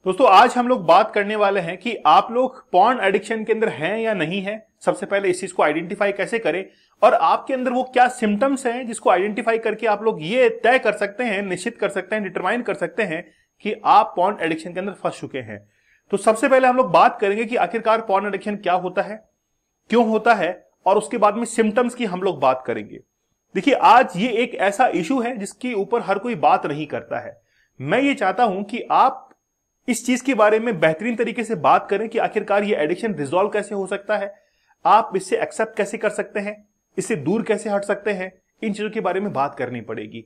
दोस्तों आज हम लोग बात करने वाले हैं कि आप लोग पॉर्न एडिक्शन के अंदर हैं या नहीं हैं। सबसे पहले इस चीज को आइडेंटिफाई कैसे करें और आपके अंदर वो क्या सिम्टम्स हैं जिसको आइडेंटिफाई करके आप लोग ये तय कर सकते हैं, निश्चित कर सकते हैं, डिटरमाइन कर सकते हैं कि आप पॉर्न एडिक्शन के अंदर फंस चुके हैं। तो सबसे पहले हम लोग बात करेंगे कि आखिरकार पॉर्न एडिक्शन क्या होता है, क्यों होता है, और उसके बाद में सिम्टम्स की हम लोग बात करेंगे। देखिए आज ये एक ऐसा इशू है जिसके ऊपर हर कोई बात नहीं करता है। मैं ये चाहता हूं कि आप इस चीज के बारे में बेहतरीन तरीके से बात करें कि आखिरकार ये एडिक्शन रिजॉल्व कैसे हो सकता है, आप इससे एक्सेप्ट कैसे कर सकते हैं, इससे दूर कैसे हट सकते हैं। इन चीजों के बारे में बात करनी पड़ेगी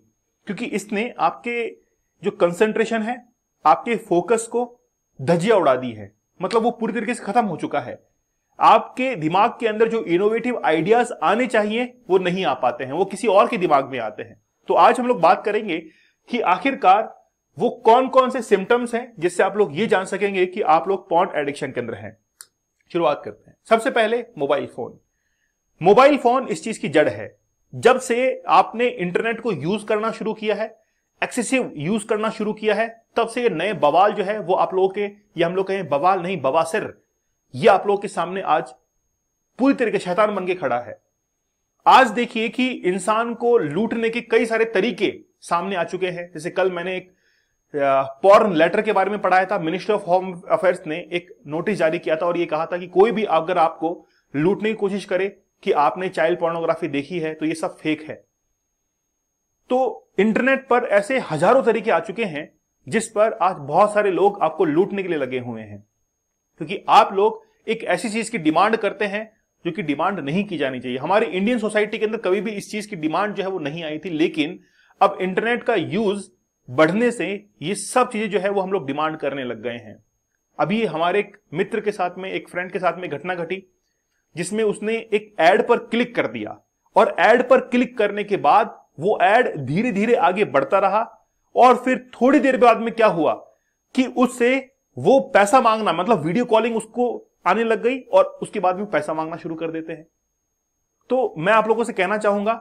क्योंकि इसने आपके जो कंसंट्रेशन है, आपके फोकस को धज्जियां उड़ा दी है। मतलब वो पूरी तरीके से खत्म हो चुका है। आपके दिमाग के अंदर जो इनोवेटिव आइडियाज आने चाहिए वो नहीं आ पाते हैं, वो किसी और के दिमाग में आते हैं। तो आज हम लोग बात करेंगे कि आखिरकार वो कौन कौन से सिम्टम्स हैं जिससे आप लोग ये जान सकेंगे कि आप लोग पॉर्न एडिक्शन के अंदर हैं। शुरुआत करते हैं। सबसे पहले मोबाइल फोन। मोबाइल फोन इस चीज की जड़ है। जब से आपने इंटरनेट को यूज करना शुरू किया है, एक्सेसिव यूज करना शुरू किया है, तब से ये नए बवाल जो है वो आप लोगों के, या हम लोग कहें बवाल नहीं बवासिर, ये आप लोगों के सामने आज पूरी तरीके शैतान बन के खड़ा है। आज देखिए कि इंसान को लूटने के कई सारे तरीके सामने आ चुके हैं। जैसे कल मैंने एक पॉर्न लेटर के बारे में पढ़ाया था। मिनिस्ट्री ऑफ होम अफेयर्स ने एक नोटिस जारी किया था और यह कहा था कि कोई भी अगर आपको लूटने की कोशिश करे कि आपने चाइल्ड पोर्नोग्राफी देखी है तो ये सब फेक है। तो इंटरनेट पर ऐसे हजारों तरीके आ चुके हैं जिस पर आज बहुत सारे लोग आपको लूटने के लिए लगे हुए हैं, क्योंकि आप लोग एक ऐसी चीज की डिमांड करते हैं जो कि डिमांड नहीं की जानी चाहिए। हमारे इंडियन सोसाइटी के अंदर कभी भी इस चीज की डिमांड जो है वो नहीं आई थी, लेकिन अब इंटरनेट का यूज बढ़ने से ये सब चीजें जो है वो हम लोग डिमांड करने लग गए हैं। अभी हमारे एक मित्र के साथ में, एक फ्रेंड के साथ में घटना घटी जिसमें उसने एक एड पर क्लिक कर दिया और एड पर क्लिक करने के बाद वो एड धीरे धीरे आगे बढ़ता रहा और फिर थोड़ी देर बाद में क्या हुआ कि उससे वो पैसा मांगना, मतलब वीडियो कॉलिंग उसको आने लग गई और उसके बाद में पैसा मांगना शुरू कर देते हैं। तो मैं आप लोगों से कहना चाहूंगा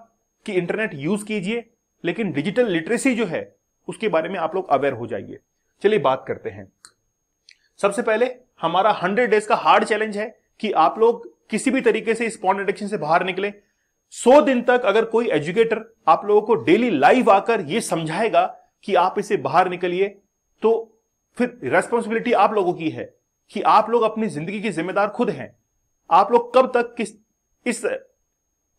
कि इंटरनेट यूज कीजिए, लेकिन डिजिटल लिटरेसी जो है उसके बारे में आप लोग अवेयर हो जाइए। चलिए बात करते हैं। सबसे पहले हमारा 100 डेज का हार्ड चैलेंज है कि आप लोग किसी भी तरीके से इस पॉर्न एडिक्शन से बाहर निकले। 100 दिन तक अगर कोई एजुकेटर आप लोगों को डेली लाइव आकर यह समझाएगा कि आप इसे बाहर निकलिए, तो फिर रेस्पॉन्सिबिलिटी आप लोगों की है कि आप लोग अपनी जिंदगी के जिम्मेदार खुद हैं। आप लोग कब तक इस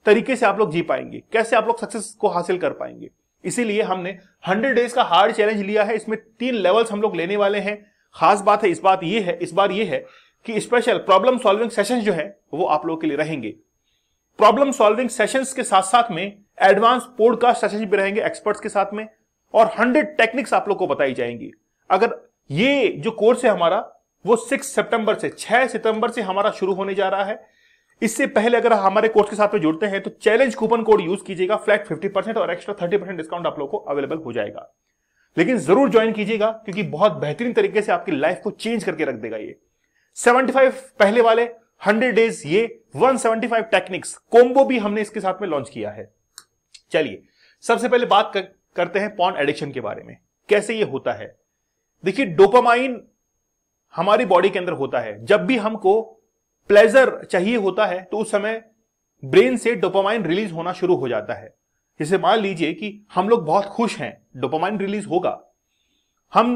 तरीके से आप लोग जी पाएंगे, कैसे आप लोग सक्सेस को हासिल कर पाएंगे। इसीलिए हमने 100 डेज का हार्ड चैलेंज लिया है। इसमें 3 लेवल्स हम लोग लेने वाले हैं। खास बात है इस बार ये है कि स्पेशल प्रॉब्लम सॉल्विंग सेशंस जो है वो आप लोगों के लिए रहेंगे। प्रॉब्लम सॉल्विंग सेशंस के साथ साथ में एडवांस पॉडकास्ट सेशंस भी रहेंगे एक्सपर्ट्स के साथ में, और 100 टेक्निक्स आप लोग को बताई जाएंगी। अगर ये जो कोर्स है हमारा वो 6 सितंबर से हमारा शुरू होने जा रहा है। इससे पहले अगर हमारे कोर्स के साथ में जुड़ते हैं तो चैलेंज कूपन कोड यूज कीजिएगा, फ्लैट 50% और एक्स्ट्रा 30% डिस्काउंट आप लोगों को अवेलेबल हो जाएगा। लेकिन जरूर ज्वाइन कीजिएगा क्योंकि बहुत बेहतरीन तरीके से आपकी लाइफ को चेंज करके रख देगा ये। 75 पहले वाले, 100 डेज ये, 175 टेक्निक्स कॉम्बो भी हमने इसके साथ में लॉन्च किया है। चलिए सबसे पहले बात करते हैं पॉर्न एडिक्शन के बारे में, कैसे ये होता है। देखिए डोपामाइन हमारी बॉडी के अंदर होता है। जब भी हमको प्लेजर चाहिए होता है तो उस समय ब्रेन से डोपामाइन रिलीज होना शुरू हो जाता है। जैसे मान लीजिए कि हम लोग बहुत खुश हैं, डोपामाइन रिलीज होगा। हम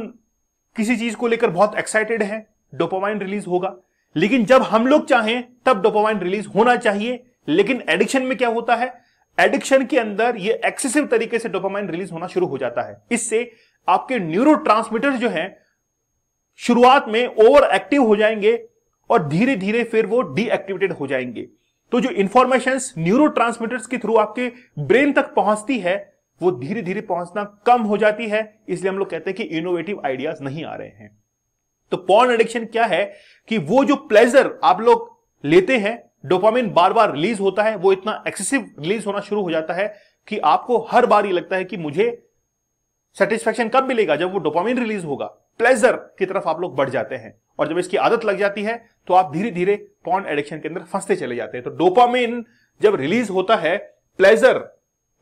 किसी चीज को लेकर बहुत एक्साइटेड हैं, डोपामाइन रिलीज होगा। लेकिन जब हम लोग चाहें तब डोपामाइन रिलीज होना चाहिए। लेकिन एडिक्शन में क्या होता है, एडिक्शन के अंदर ये एक्सेसिव तरीके से डोपामाइन रिलीज होना शुरू हो जाता है। इससे आपके न्यूरोट्रांसमीटर्स जो हैं शुरुआत में ओवर एक्टिव हो जाएंगे और धीरे धीरे फिर वो डीएक्टिवेटेड हो जाएंगे। तो जो इंफॉर्मेशंस न्यूरोट्रांसमीटर्स के थ्रू आपके ब्रेन तक पहुंचती है वो धीरे धीरे पहुंचना कम हो जाती है। इसलिए हम लोग कहते हैं कि इनोवेटिव आइडियाज नहीं आ रहे हैं। तो पॉर्न एडिक्शन क्या है कि वो जो प्लेजर आप लोग लेते हैं, डोपामिन बार बार रिलीज होता है, वो इतना एक्सेसिव रिलीज होना शुरू हो जाता है कि आपको हर बार ये लगता है कि मुझे सेटिस्फैक्शन कब मिलेगा, जब वो डोपामिन रिलीज होगा। प्लेजर की तरफ आप लोग बढ़ जाते हैं और जब इसकी आदत लग जाती है तो आप धीरे धीरे पॉर्न एडिक्शन के अंदर फंसते चले जाते हैं। तो डोपामिन जब रिलीज होता है प्लेजर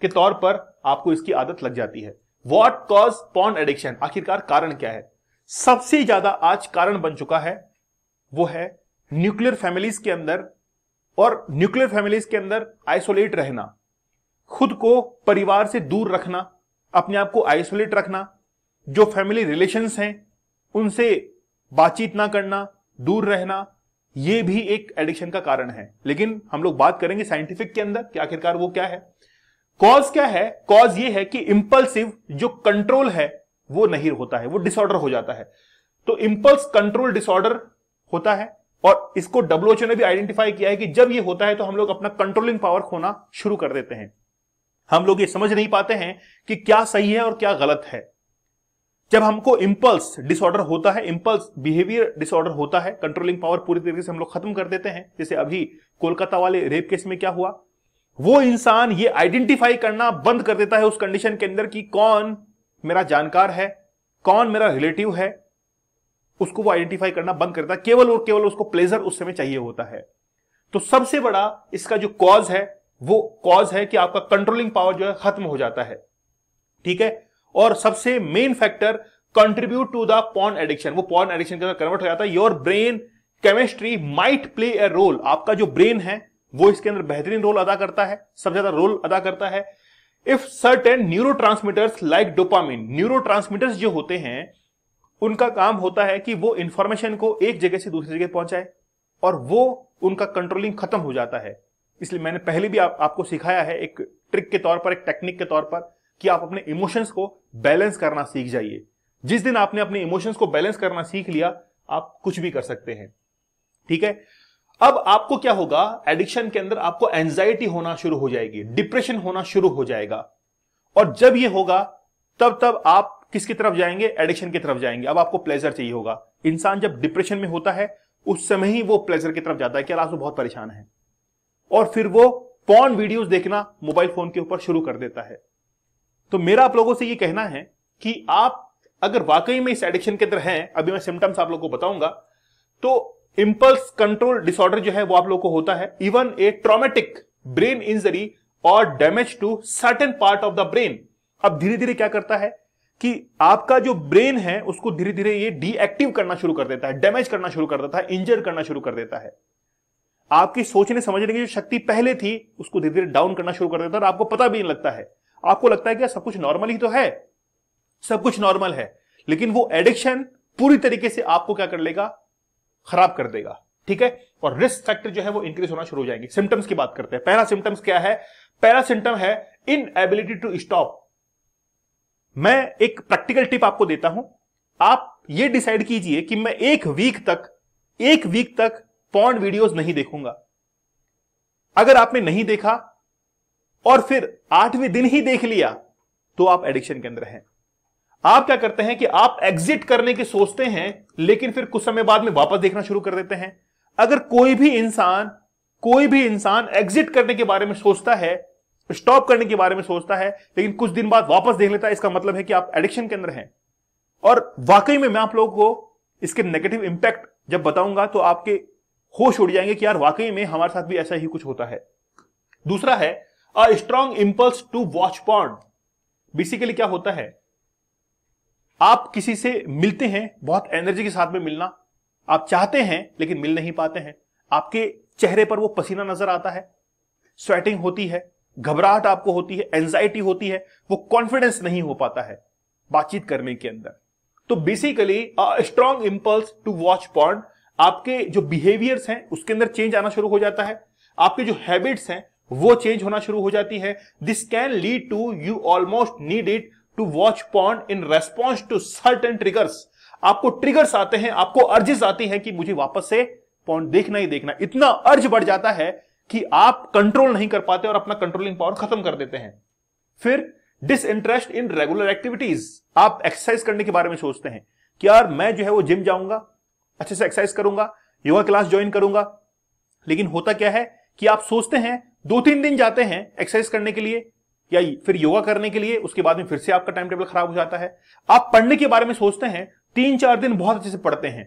के तौर पर, आपको इसकी आदत लग जाती है। व्हाट कॉज पॉर्न एडिक्शन, आखिरकार कारण क्या है। सबसे ज्यादा आज कारण बन चुका है वो है न्यूक्लियर फैमिलीज के अंदर, और न्यूक्लियर फैमिलीज के अंदर आइसोलेट रहना, खुद को परिवार से दूर रखना, अपने आप को आइसोलेट रखना, जो फैमिली रिलेशंस हैं उनसे बातचीत ना करना, दूर रहना, यह भी एक एडिक्शन का कारण है। लेकिन हम लोग बात करेंगे साइंटिफिक के अंदर कि आखिरकार वो क्या है, कॉज क्या है। कॉज ये है कि इंपल्सिव जो कंट्रोल है वो नहीं होता है, वो डिसऑर्डर हो जाता है। तो इंपल्स कंट्रोल डिसऑर्डर होता है, और इसको WHO ने भी आइडेंटिफाई किया है कि जब ये होता है तो हम लोग अपना कंट्रोलिंग पावर खोना शुरू कर देते हैं। हम लोग ये समझ नहीं पाते हैं कि क्या सही है और क्या गलत है। जब हमको इंपल्स डिसऑर्डर होता है, इंपल्स बिहेवियर डिसऑर्डर होता है, कंट्रोलिंग पावर पूरी तरीके से हम लोग खत्म कर देते हैं। जैसे अभी कोलकाता वाले रेप केस में क्या हुआ, वो इंसान ये आइडेंटिफाई करना बंद कर देता है उस कंडीशन के अंदर कि कौन मेरा जानकार है, कौन मेरा रिलेटिव है, उसको वो आइडेंटिफाई करना बंद करता है। केवल और केवल उसको प्लेजर उस समय चाहिए होता है। तो सबसे बड़ा इसका जो कॉज है वो कॉज है कि आपका कंट्रोलिंग पावर जो है खत्म हो जाता है, ठीक है। और सबसे main factor contribute to the porn addiction, वो पॉर्न एडिक्शन के अंदर कन्वर्ट हो जाता है। Your brain chemistry might play a role, आपका जो ब्रेन है वो इसके अंदर बेहतरीन रोल अदा करता है, सबसे ज्यादा रोल अदा करता है। If certain neurotransmitters like dopamine, neurotransmitters जो होते हैं उनका काम होता है कि वो इंफॉर्मेशन को एक जगह से दूसरी जगह पहुंचाए, और वो उनका कंट्रोलिंग खत्म हो जाता है। इसलिए मैंने पहले भी आपको सिखाया है एक ट्रिक के तौर पर, एक टेक्निक के तौर पर, कि आप अपने इमोशंस को बैलेंस करना सीख जाइए। जिस दिन आपने अपने इमोशंस को बैलेंस करना सीख लिया, आप कुछ भी कर सकते हैं, ठीक है। अब आपको क्या होगा, एडिक्शन के अंदर आपको एंजाइटी होना शुरू हो जाएगी, डिप्रेशन होना शुरू हो जाएगा। और जब ये होगा तब आप किसकी तरफ जाएंगे, एडिक्शन की तरफ जाएंगे। अब आपको प्लेजर चाहिए होगा। इंसान जब डिप्रेशन में होता है उस समय ही वो प्लेजर की तरफ जाता है कि यार आज वो बहुत परेशान है, और फिर वो पॉर्न वीडियोस देखना मोबाइल फोन के ऊपर शुरू कर देता है। तो मेरा आप लोगों से ये कहना है कि आप अगर वाकई में इस एडिक्शन के अंदर हैं, अभी मैं सिम्टम्स आप लोगों को बताऊंगा, तो इंपल्स कंट्रोल डिसऑर्डर जो है वो आप लोगों को होता है। Even a traumatic brain injury और damage to certain part of the brain. अब धीरे धीरे क्या करता है कि आपका जो ब्रेन है उसको धीरे धीरे ये डीएक्टिव करना शुरू कर देता है, डैमेज करना शुरू कर देता है, इंजर करना शुरू कर देता है। आपकी सोचने समझने की जो शक्ति पहले थी उसको धीरे धीरे डाउन करना शुरू कर देता है, और आपको पता भी नहीं लगता है। आपको लगता है कि सब कुछ नॉर्मल ही तो है, सब कुछ नॉर्मल है, लेकिन वो एडिक्शन पूरी तरीके से आपको क्या कर लेगा, खराब कर देगा, ठीक है। और रिस्क फैक्टर जो है वो इंक्रीज होना शुरू हो जाएंगे। सिम्टम्स की बात करते हैं। पहला सिम्टम्स क्या है, पहला सिम्टम है इनएबिलिटी टू स्टॉप। मैं एक प्रैक्टिकल टिप आपको देता हूं। आप ये डिसाइड कीजिए कि मैं एक वीक तक पॉर्न वीडियोस नहीं देखूंगा। अगर आपने नहीं देखा और फिर 8वें दिन ही देख लिया तो आप एडिक्शन के अंदर हैं। आप क्या करते हैं कि आप एग्जिट करने की सोचते हैं, लेकिन फिर कुछ समय बाद में वापस देखना शुरू कर देते हैं। अगर कोई भी इंसान एग्जिट करने के बारे में सोचता है, स्टॉप करने के बारे में सोचता है, लेकिन कुछ दिन बाद वापस देख लेता है, इसका मतलब है कि आप एडिक्शन के अंदर हैं। और वाकई में मैं आप लोगों को इसके नेगेटिव इंपैक्ट जब बताऊंगा तो आपके होश उड़ जाएंगे कि यार वाकई में हमारे साथ भी ऐसा ही कुछ होता है। दूसरा है a strong impulse to watch porn. Basically क्या होता है, आप किसी से मिलते हैं, बहुत एनर्जी के साथ में मिलना आप चाहते हैं लेकिन मिल नहीं पाते हैं। आपके चेहरे पर वो पसीना नजर आता है, स्वेटिंग होती है, घबराहट आपको होती है, एंजाइटी होती है, वो कॉन्फिडेंस नहीं हो पाता है बातचीत करने के अंदर। तो basically a strong impulse to watch porn, आपके जो बिहेवियर्स हैं उसके अंदर चेंज आना शुरू हो जाता है, आपके जो हैबिट्स हैं वो चेंज होना शुरू हो जाती है। This can lead to you almost need it to watch porn in response to certain triggers. आपको ट्रिगर्स आते हैं, आपको अर्जेस आती हैं कि मुझे वापस से पॉर्न देखना ही देखना। इतना अर्ज बढ़ जाता है कि आप कंट्रोल नहीं कर पाते और अपना कंट्रोलिंग पावर खत्म कर देते हैं। फिर डिसइंटरेस्ट इन रेगुलर एक्टिविटीज। आप एक्सरसाइज करने के बारे में सोचते हैं कि यार मैं जो है वो जिम जाऊंगा, अच्छे से एक्सरसाइज करूंगा, योगा क्लास ज्वाइन करूंगा, लेकिन होता क्या है कि आप सोचते हैं 2-3 दिन जाते हैं एक्सरसाइज करने के लिए या फिर योगा करने के लिए, उसके बाद में फिर से आपका टाइम टेबल खराब हो जाता है। आप पढ़ने के बारे में सोचते हैं, 3-4 दिन बहुत अच्छे से पढ़ते हैं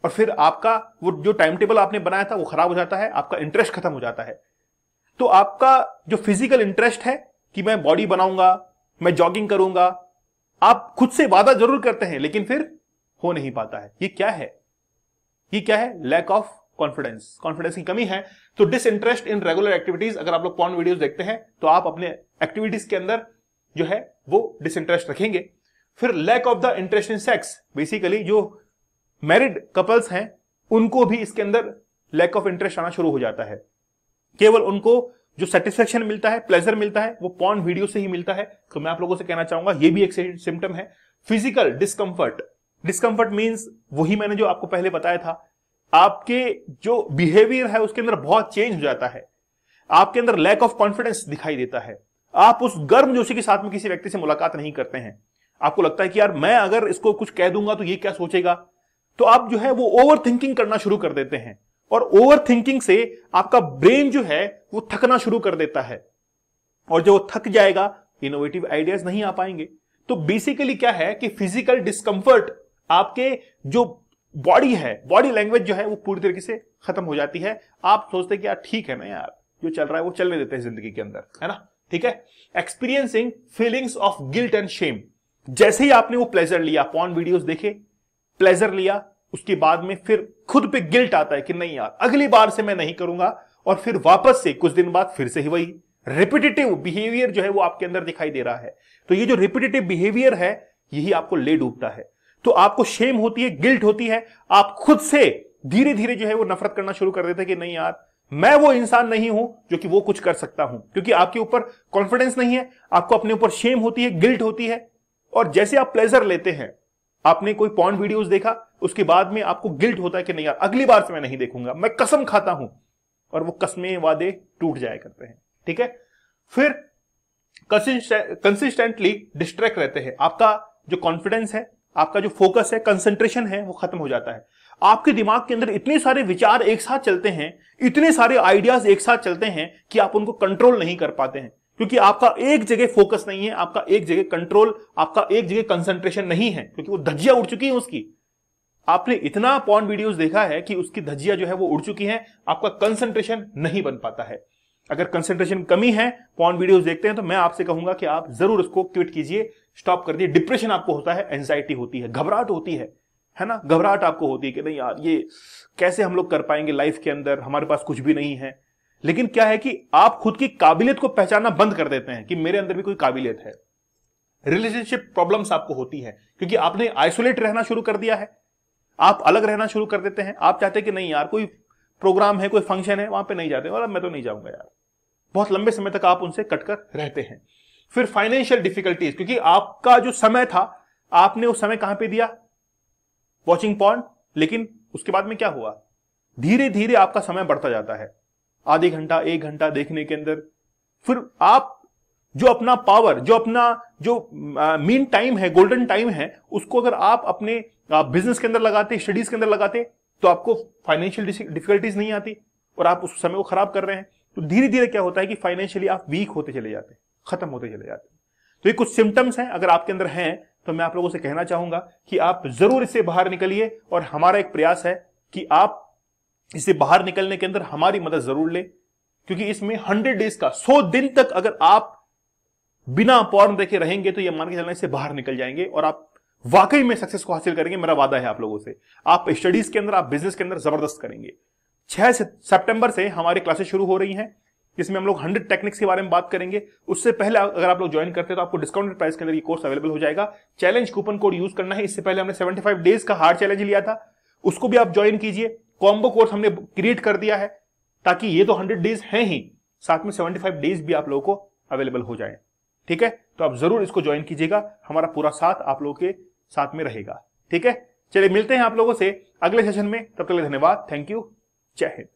और फिर आपका वो जो टाइम टेबल आपने बनाया था वो खराब हो जाता है, आपका इंटरेस्ट खत्म हो जाता है। तो आपका जो फिजिकल इंटरेस्ट है कि मैं बॉडी बनाऊंगा, मैं जॉगिंग करूंगा, आप खुद से वादा जरूर करते हैं, लेकिन फिर हो नहीं पाता है। ये क्या है? ये क्या है? लैक ऑफ कॉन्फिडेंस, कॉन्फिडेंस की कमी है। तो डिसइंटरेस्ट इन रेगुलर एक्टिविटीज, अगर आप लोग पॉर्न वीडियोस देखते हैं तो आप अपने एक्टिविटीज के अंदर जो है वो डिसइंटरेस्ट रखेंगे। फिर lack of the interest in sex, basically जो मैरिड कपल्स हैं उनको भी इसके अंदर लैक ऑफ इंटरेस्ट आना शुरू हो जाता है। केवल उनको जो सेटिस्फेक्शन मिलता है, प्लेजर मिलता है, वो पॉर्न वीडियो से ही मिलता है। तो मैं आप लोगों से कहना चाहूंगा ये भी एक सिम्टम है। फिजिकल डिस्कंफर्ट, डिस्कंफर्ट मींस वही मैंने जो आपको पहले बताया था, आपके जो बिहेवियर है उसके अंदर बहुत चेंज हो जाता है, आपके अंदर लैक ऑफ कॉन्फिडेंस दिखाई देता है, आप उस गर्मजोशी के साथ में किसी व्यक्ति से मुलाकात नहीं करते हैं। आपको लगता है कि यार मैं अगर इसको कुछ कह दूंगा तो ये क्या सोचेगा, तो आप जो है वो ओवर थिंकिंग करना शुरू कर देते हैं और ओवर थिंकिंग से आपका ब्रेन जो है वो थकना शुरू कर देता है और जो थक जाएगा इनोवेटिव आइडियाज नहीं आ पाएंगे। तो बेसिकली क्या है कि फिजिकल डिस्कंफर्ट, आपके जो बॉडी है, बॉडी लैंग्वेज जो है वो पूरी तरीके से खत्म हो जाती है। आप सोचते हैं कि यार ठीक है ना यार, जो चल रहा है वो चलने देते हैं जिंदगी के अंदर, है ना, ठीक है। Experiencing feelings of guilt and Shem, जैसे ही आपने वो प्लेजर लिया, पॉर्न वीडियोस देखे, प्लेजर लिया, उसके बाद में फिर खुद पे गिल्ट आता है कि नहीं यार अगली बार से मैं नहीं करूंगा, और फिर वापस से कुछ दिन बाद फिर से ही वही रिपीटेटिव बिहेवियर जो है वो आपके अंदर दिखाई दे रहा है। तो ये जो रिपीटेटिव बिहेवियर है यही आपको ले डूबता है। तो आपको शेम होती है, गिल्ट होती है, आप खुद से धीरे धीरे जो है वो नफरत करना शुरू कर देते हैं कि नहीं यार मैं वो इंसान नहीं हूं जो कि वो कुछ कर सकता हूं, क्योंकि आपके ऊपर कॉन्फिडेंस नहीं है, आपको अपने ऊपर शेम होती है, गिल्ट होती है। और जैसे आप प्लेजर लेते हैं, आपने कोई पॉर्न वीडियोस देखा, उसके बाद में आपको गिल्ट होता है कि नहीं यार अगली बार से मैं नहीं देखूंगा, मैं कसम खाता हूं, और वो कसमें वादे टूट जाया करते हैं, ठीक है। फिर कंसिस्टेंटली डिस्ट्रैक्ट रहते हैं, आपका जो कॉन्फिडेंस है, आपका जो फोकस है, कंसंट्रेशन है, वो खत्म हो जाता है। आपके दिमाग के अंदर इतने सारे विचार एक साथ चलते हैं, इतने सारे आइडियाज एक साथ चलते हैं कि आप उनको कंट्रोल नहीं कर पाते हैं, क्योंकि आपका एक जगह फोकस नहीं है, आपका एक जगह कंट्रोल, आपका एक जगह कंसंट्रेशन नहीं है, क्योंकि वो धज्जियां उड़ चुकी है उसकी। आपने इतना पॉर्न वीडियोस देखा है कि उसकी धज्जियां जो है वो उड़ चुकी हैं, आपका कंसंट्रेशन नहीं बन पाता है। अगर कंसंट्रेशन कमी है, पॉर्न वीडियोस देखते हैं, तो मैं आपसे कहूंगा कि आप जरूर उसको क्विट कीजिए, स्टॉप कर दिए। डिप्रेशन आपको होता है, एंजाइटी होती है, घबराहट होती है ना, घबराहट आपको होती है कि नहीं यार ये कैसे हम लोग कर पाएंगे लाइफ के अंदर, हमारे पास कुछ भी नहीं है। लेकिन क्या है कि आप खुद की काबिलियत को पहचानना बंद कर देते हैं कि मेरे अंदर भी कोई काबिलियत है। रिलेशनशिप प्रॉब्लम्स आपको होती है क्योंकि आपने आइसोलेट रहना शुरू कर दिया है, आप अलग रहना शुरू कर देते हैं। आप चाहते हैं कि नहीं यार कोई प्रोग्राम है, कोई फंक्शन है, वहां पे नहीं जाते, मतलब मैं तो नहीं जाऊंगा यार। बहुत लंबे समय तक आप उनसे कटकर रहते हैं। फिर फाइनेंशियल डिफिकल्टीज, क्योंकि आपका जो समय था, आपने उस समय कहां पे दिया, वॉचिंग पॉर्न। लेकिन उसके बाद में क्या हुआ, धीरे धीरे आपका समय बढ़ता जाता है, आधे घंटा 1 घंटा देखने के अंदर। फिर आप जो अपना पावर, जो अपना जो मीन टाइम है, गोल्डन टाइम है, उसको अगर आप अपने बिजनेस के अंदर लगाते, स्टडीज के अंदर लगाते, तो आपको फाइनेंशियल डिफिकल्टीज नहीं आती और आप उस समय को खराब कर रहे हैं। तो धीरे धीरे क्या होता है कि फाइनेंशियली आप वीक होते चले जाते हैं, खत्म होते चले जाते हैं। तो ये कुछ सिम्टम्स हैं, अगर आपके अंदर हैं तो मैं आप लोगों से कहना चाहूंगा कि आप जरूर इससे बाहर निकलिए, और हमारा एक प्रयास है कि आप इससे बाहर निकलने के अंदर हमारी मदद जरूर ले, क्योंकि इसमें 100 डेज का, 100 दिन तक अगर आप बिना पॉर्न देखे रहेंगे तो ये मान के चलना इससे बाहर निकल जाएंगे और आप वाकई में सक्सेस को हासिल करेंगे। मेरा वादा है आप लोगों से। आप स्टडीज के अंदर, आप बिजनेस के अंदर जबरदस्त करेंगे। 6 सितंबर से हमारी क्लासेस शुरू हो रही हैं, जिसमें हम लोग 100 टेक्निक्स के बारे में बात करेंगे। उससे पहले अगर आप लोग ज्वाइन करते हैं तो आपको डिस्काउंटेड प्राइस के अंदर ये कोर्स अवेलेबल हो जाएगा। चैलेंज कूपन कोड यूज करना है। इससे पहले हमने 75 डेज का हार्ड चैलेंज लिया था, उसको भी आप ज्वाइन कीजिए। कॉम्बो कोर्स हमने क्रिएट कर दिया है ताकि ये तो 100 डेज हैं ही, साथ में 75 डेज भी आप लोगों को अवेलेबल हो जाए, ठीक है। तो आप जरूर इसको ज्वाइन कीजिएगा, हमारा पूरा साथ आप लोगों के साथ में रहेगा, ठीक है। चलिए मिलते हैं आप लोगों से अगले सेशन में, तब तक के लिए धन्यवाद, थैंक यू, जय हिंद।